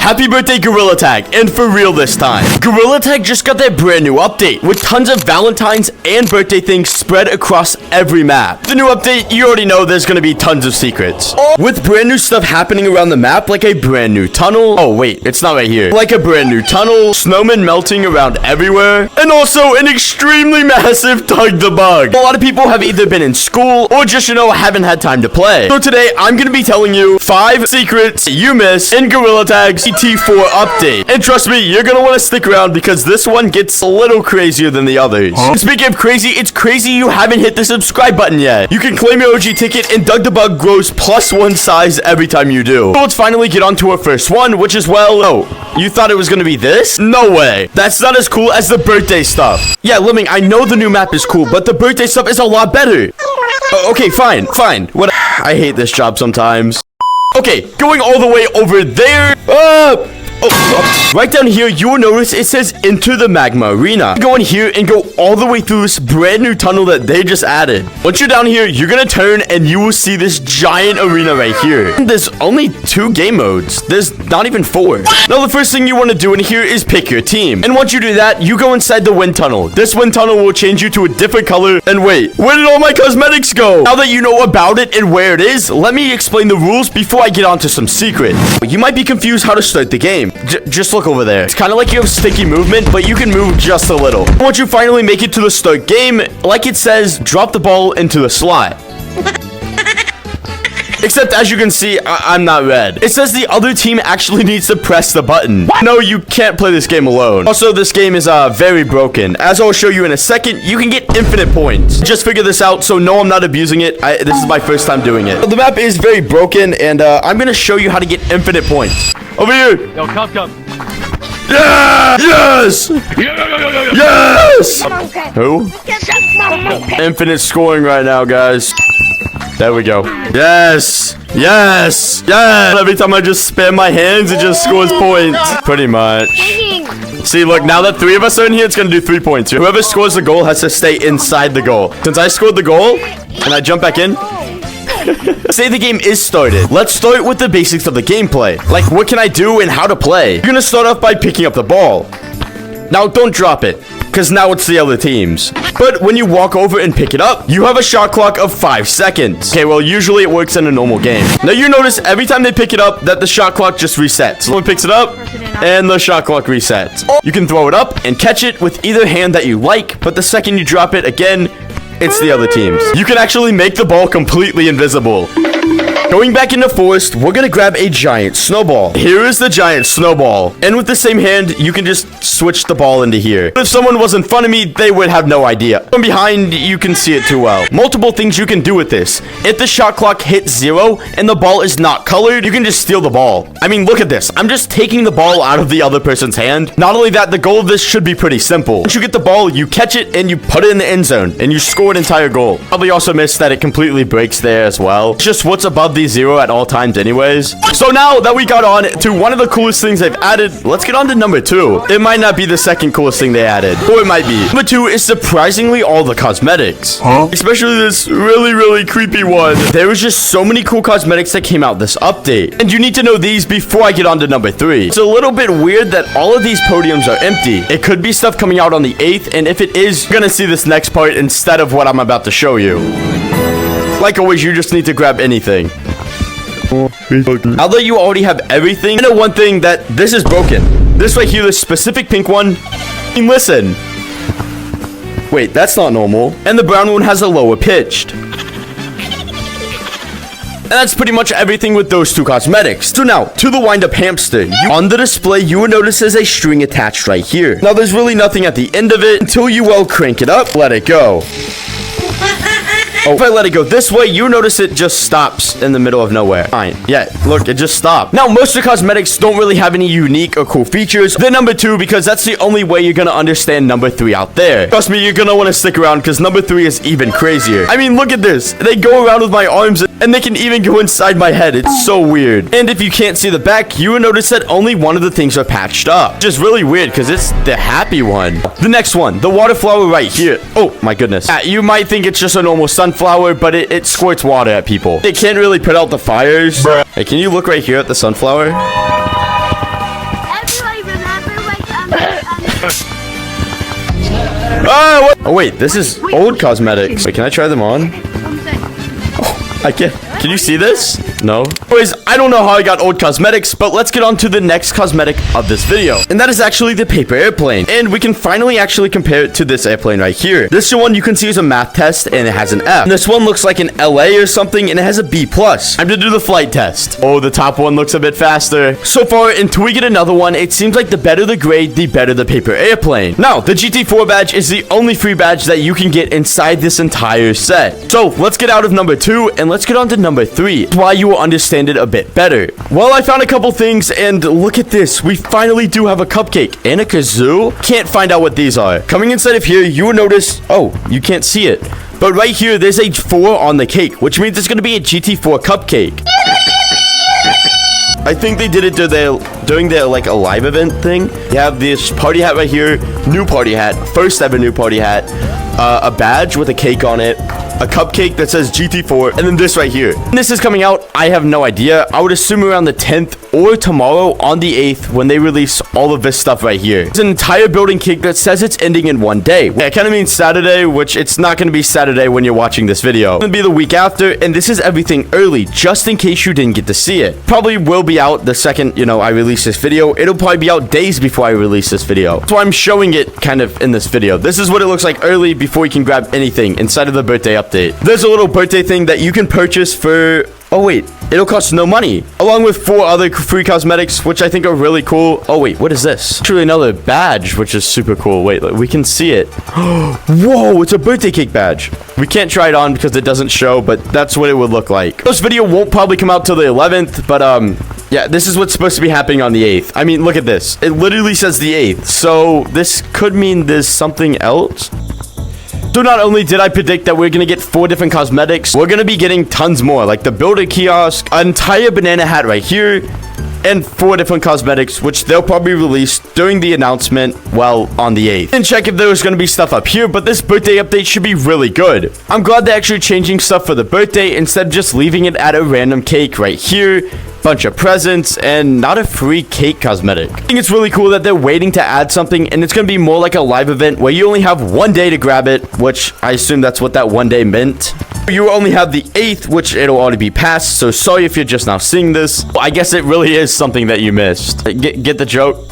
Happy birthday, Gorilla Tag, and for real this time. Gorilla Tag just got their brand new update with tons of Valentine's and birthday things spread across every map. The new update, you already know there's gonna be tons of secrets. With brand new stuff happening around the map, like a brand new tunnel. Oh wait, it's not right here. Like a brand new tunnel, snowmen melting around everywhere, and also an extremely massive Tug the Bug. A lot of people have either been in school or just, haven't had time to play. So today, I'm gonna be telling you 5 secrets you miss in Gorilla Tag's T4 update. And trust me, you're gonna want to stick around because this one gets a little crazier than the others. Speaking of crazy, it's crazy you haven't hit the subscribe button yet. You can claim your OG ticket and Doug the Bug grows +1 size every time you do. So let's finally get on to our first one, which is, you thought it was gonna be this? No way. That's not as cool as the birthday stuff. Yeah, Lemming, I know the new map is cool, but the birthday stuff is a lot better. Okay, fine. What? I hate this job sometimes. Okay, going all the way over there. Right down here, you will notice it says enter the magma arena. Go in here and go all the way through this brand new tunnel that they just added. Once you're down here, you're gonna turn and you will see this giant arena right here. And there's only 2 game modes. There's not even 4. Now, the first thing you want to do in here is pick your team. And once you do that, you go inside the wind tunnel. This wind tunnel will change you to a different color. And wait, where did all my cosmetics go? Now that you know about it and where it is, let me explain the rules before I get on to some secret. You might be confused how to start the game. Just look over there. It's kind of like you have sticky movement, but you can move just a little. Once you finally make it to the start game, like it says, drop the ball into the slot. Except, as you can see, I'm not red. It says the other team actually needs to press the button. No, you can't play this game alone. Also, this game is very broken. As I'll show you in a second, you can get infinite points. Just figure this out, so no, I'm not abusing it. This is my first time doing it. The map is very broken, and I'm going to show you how to get infinite points. Over here. Yo, come. Yeah! Yes! Yes! Who? Infinite scoring right now, guys. There we go. Yes! Every time I just spam my hands, it just scores points. Pretty much. See, look, now that 3 of us are in here, it's gonna do 3 points. Whoever scores the goal has to stay inside the goal. Since I scored the goal, and I jump back in, say the game is started. Let's start with the basics of the gameplay. Like, what can I do and how to play? You're gonna start off by picking up the ball. Now, don't drop it, because now it's the other team's. But when you walk over and pick it up, you have a shot clock of 5 seconds. Okay, well, usually it works in a normal game. Now, you notice every time they pick it up that the shot clock just resets. Someone picks it up, and the shot clock resets. You can throw it up and catch it with either hand that you like, but the second you drop it again, it's the other team's. You can actually make the ball completely invisible. Going back into forest, we're gonna grab a giant snowball. Here is the giant snowball. And with the same hand, you can just switch the ball into here. If someone was in front of me, they would have no idea. From behind, you can see it too well. Multiple things you can do with this. If the shot clock hits 0 and the ball is not colored, you can just steal the ball. I mean, look at this. I'm just taking the ball out of the other person's hand. Not only that, the goal of this should be pretty simple. Once you get the ball, you catch it and you put it in the end zone and you score an entire goal. Probably also missed that it completely breaks there as well. It's just what's above the 0 at all times anyways. So now that we got on to one of the coolest things they've added, let's get on to number 2. It might not be the second coolest thing they added, or it might be. Number 2 is surprisingly all the cosmetics. Especially this really creepy one. There was just so many cool cosmetics that came out this update. And you need to know these before I get on to number 3. It's a little bit weird that all of these podiums are empty. It could be stuff coming out on the 8th, and if it is, you're gonna see this next part instead of what I'm about to show you. Like always, you just need to grab anything. Now that you already have everything, I know one thing, that this is broken. This right here, this specific pink one, listen. Wait, that's not normal. And the brown one has a lower pitched. And that's pretty much everything with those 2 cosmetics. So now, to the wind-up hamster. On the display, you will notice there's a string attached right here. Now, there's really nothing at the end of it until you, crank it up, let it go. Oh, if I let it go this way, you notice it just stops in the middle of nowhere. Fine. Yeah, look, it just stopped. Now, most of the cosmetics don't really have any unique or cool features. They're number 2 because that's the only way you're gonna understand number 3 out there. Trust me, you're gonna want to stick around because number 3 is even crazier. I mean, look at this. They go around with my arms and they can even go inside my head. It's so weird. And if you can't see the back, you will notice that only one of the things are patched up. Which is really weird because it's the happy one. The next one, the water flower right here. Oh, my goodness. You might think it's just a normal sunflower, but it squirts water at people. It can't really put out the fires. Hey, can you look right here at the sunflower? what? Oh, wait, this is old cosmetics. Wait, can I try them on? Oh, I can't. Can you see this? No. Anyways, I don't know how I got old cosmetics, but let's get on to the next cosmetic of this video. And that is actually the paper airplane. And we can finally actually compare it to this airplane right here. This one you can see is a math test and it has an F. And this one looks like an LA or something and it has a B+. Time to do the flight test. Oh, the top one looks a bit faster. So far, until we get another one, it seems like the better the grade, the better the paper airplane. Now, the GT4 badge is the only free badge that you can get inside this entire set. So let's get out of number 2 and let's get on to number 3. Why you will understand it a bit better. Well, I found a couple things and look at this. We finally do have a cupcake and a kazoo. Can't find out what these are. Coming inside of here, you will notice, oh, you can't see it. But right here, there's a 4 on the cake, which means it's going to be a GT4 cupcake. I think they did it during their like a live event thing. You have this party hat right here, new party hat, first ever new party hat, a badge with a cake on it, a cupcake that says GT4, and then this right here. When this is coming out, I have no idea. I would assume around the 10th or tomorrow on the 8th when they release all of this stuff right here. It's an entire building cake that says it's ending in one day. Yeah, it kind of means Saturday, which it's not going to be Saturday when you're watching this video. It's going to be the week after, and this is everything early, just in case you didn't get to see it. Probably will be out the second, you know, I release this video. It'll probably be out days before I release this video. So I'm showing it kind of in this video. This is what it looks like early before you can grab anything inside of the birthday update. There's a little birthday thing that you can purchase for, oh wait, it'll cost no money, along with 4 other free cosmetics, which I think are really cool. Oh wait, what is this? Actually another badge, which is super cool. Wait, we can see it. Whoa, it's a birthday cake badge. We can't try it on because it doesn't show, but that's what it would look like. This video won't probably come out till the 11th, but yeah, this is what's supposed to be happening on the 8th. I mean, look at this. It literally says the 8th, so this could mean there's something else. So not only did I predict that we're going to get 4 different cosmetics, we're going to be getting tons more, like the builder kiosk, an entire banana hat right here, and 4 different cosmetics, which they'll probably release during the announcement, well, on the 8th. Didn't check if there was going to be stuff up here, but this birthday update should be really good. I'm glad they're actually changing stuff for the birthday instead of just leaving it at a random cake right here. Bunch of presents and not a free cake cosmetic. I think it's really cool that they're waiting to add something, and it's going to be more like a live event where you only have 1 day to grab it, which I assume that's what that 1 day meant. You only have the 8th, which it'll already be past, so sorry if you're just now seeing this. I guess it really is something that you missed. Get the joke?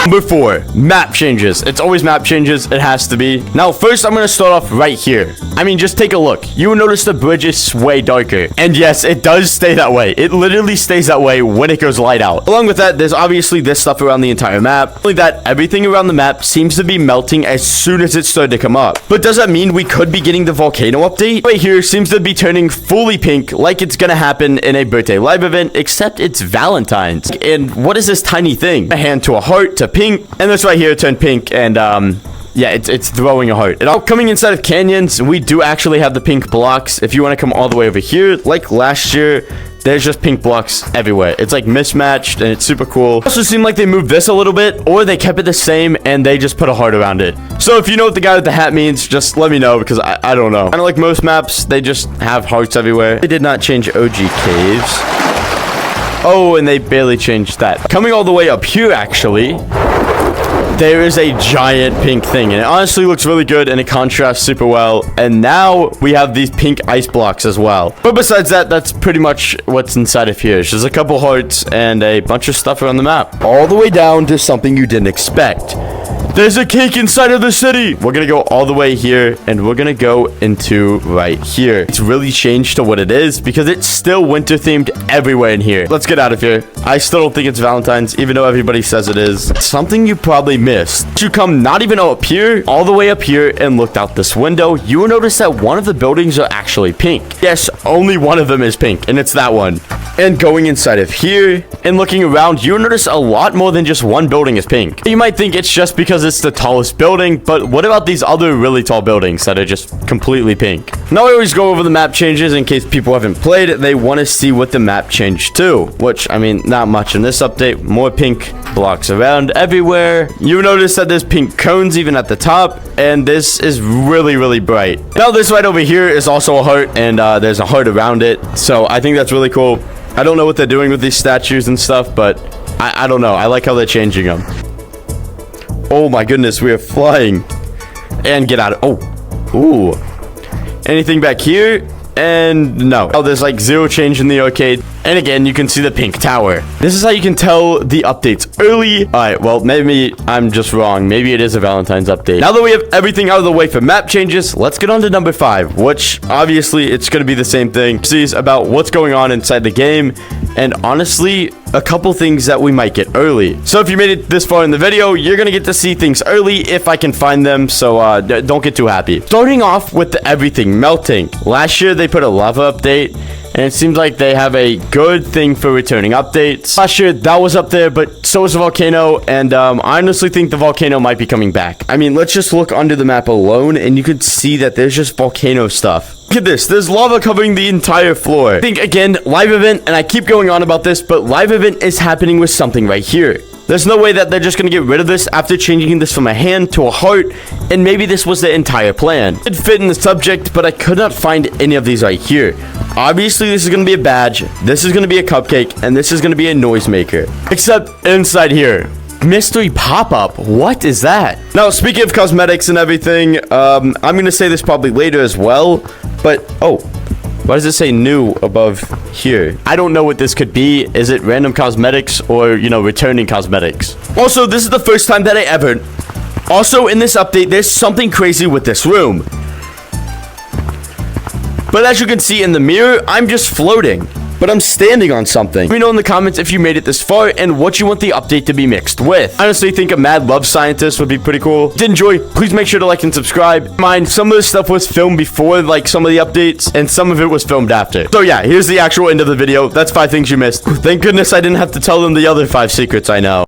Number 4, map changes. It's always map changes. It has to be. Now, first, I'm going to start off right here. I mean, just take a look. You will notice the bridge is way darker. And yes, it does stay that way. It literally stays that way when it goes light out. Along with that, there's obviously this stuff around the entire map. Only that, everything around the map seems to be melting as soon as it started to come up. But does that mean we could be getting the volcano update? Right here seems to be turning fully pink, like it's going to happen in a birthday live event, except it's Valentine's. And what is this tiny thing? A hand to a heart to pink, and this right here turned pink, and yeah, it's throwing a heart. And coming inside of canyons, we do actually have the pink blocks. If you want to come all the way over here, like last year, there's just pink blocks everywhere. It's like mismatched, and it's super cool. It also seemed like they moved this a little bit, or they kept it the same, and they just put a heart around it. So if you know what the guy with the hat means, just let me know, because I don't know. Kind of like most maps, they just have hearts everywhere. They did not change OG caves. Oh, and they barely changed that. Coming all the way up here, actually, there is a giant pink thing, and it honestly looks really good, and it contrasts super well. And now we have these pink ice blocks as well. But besides that, that's pretty much what's inside of here. There's a couple hearts and a bunch of stuff around the map. All the way down to something you didn't expect. There's a cake inside of the city. We're gonna go all the way here, and we're gonna go into right here. It's really changed to what it is because it's still winter themed everywhere in here. Let's get out of here. I still don't think it's Valentine's, even though everybody says it is. Something you probably missed. You come not even up here, all the way up here, and looked out this window, you will notice that one of the buildings are actually pink. Yes, only one of them is pink, and it's that one. And going inside of here and looking around, you'll notice a lot more than just one building is pink. You might think it's just because it's the tallest building, but what about these other really tall buildings that are just completely pink? Now I always go over the map changes in case people haven't played. They want to see what the map changed to, which, I mean, not much in this update. More pink blocks around everywhere. You notice that there's pink cones even at the top, and this is really, really bright. Now this right over here is also a heart, and there's a heart around it, so I think that's really cool. I don't know what they're doing with these statues and stuff, but I don't know. I like how they're changing them. Oh my goodness, we are flying. and get out of... Oh. Ooh. Anything back here? And no. Oh, there's like zero change in the arcade. And again, you can see the pink tower. This is how you can tell the update's early. All right, well, maybe I'm just wrong. Maybe it is a Valentine's update. Now that we have everything out of the way for map changes, let's get on to number 5, which obviously it's going to be the same thing. Sees about what's going on inside the game. And honestly, a couple things that we might get early. So if you made it this far in the video, you're going to get to see things early if I can find them. So don't get too happy. Starting off with everything melting. Last year, they put a lava update. And it seems like they have a good thing for returning updates. Last year, that was up there, but so is the volcano. And I honestly think the volcano might be coming back. I mean, let's just look under the map alone, and you could see that there's just volcano stuff. Look at this. There's lava covering the entire floor. I think, again, live event, and I keep going on about this, but live event is happening with something right here. There's no way that they're just going to get rid of this after changing this from a hand to a heart, and maybe this was the entire plan. It fit in the subject, but I could not find any of these right here. Obviously, this is going to be a badge, this is going to be a cupcake, and this is going to be a noisemaker. Except inside here. Mystery pop-up. What is that? Now, speaking of cosmetics and everything, I'm going to say this probably later as well, but, oh. Why does it say new above here? I don't know what this could be. Is it random cosmetics or, you know, returning cosmetics? Also, this is the first time that I ever... Also, in this update, there's something crazy with this room. But as you can see in the mirror, I'm just floating. But I'm standing on something. Let me know in the comments if you made it this far and what you want the update to be mixed with. I honestly think a Mad Love Scientist would be pretty cool. If you did enjoy, please make sure to like and subscribe. Mind, some of this stuff was filmed before, like some of the updates, and some of it was filmed after. So yeah, here's the actual end of the video. That's 5 things you missed. Thank goodness I didn't have to tell them the other 5 secrets I know.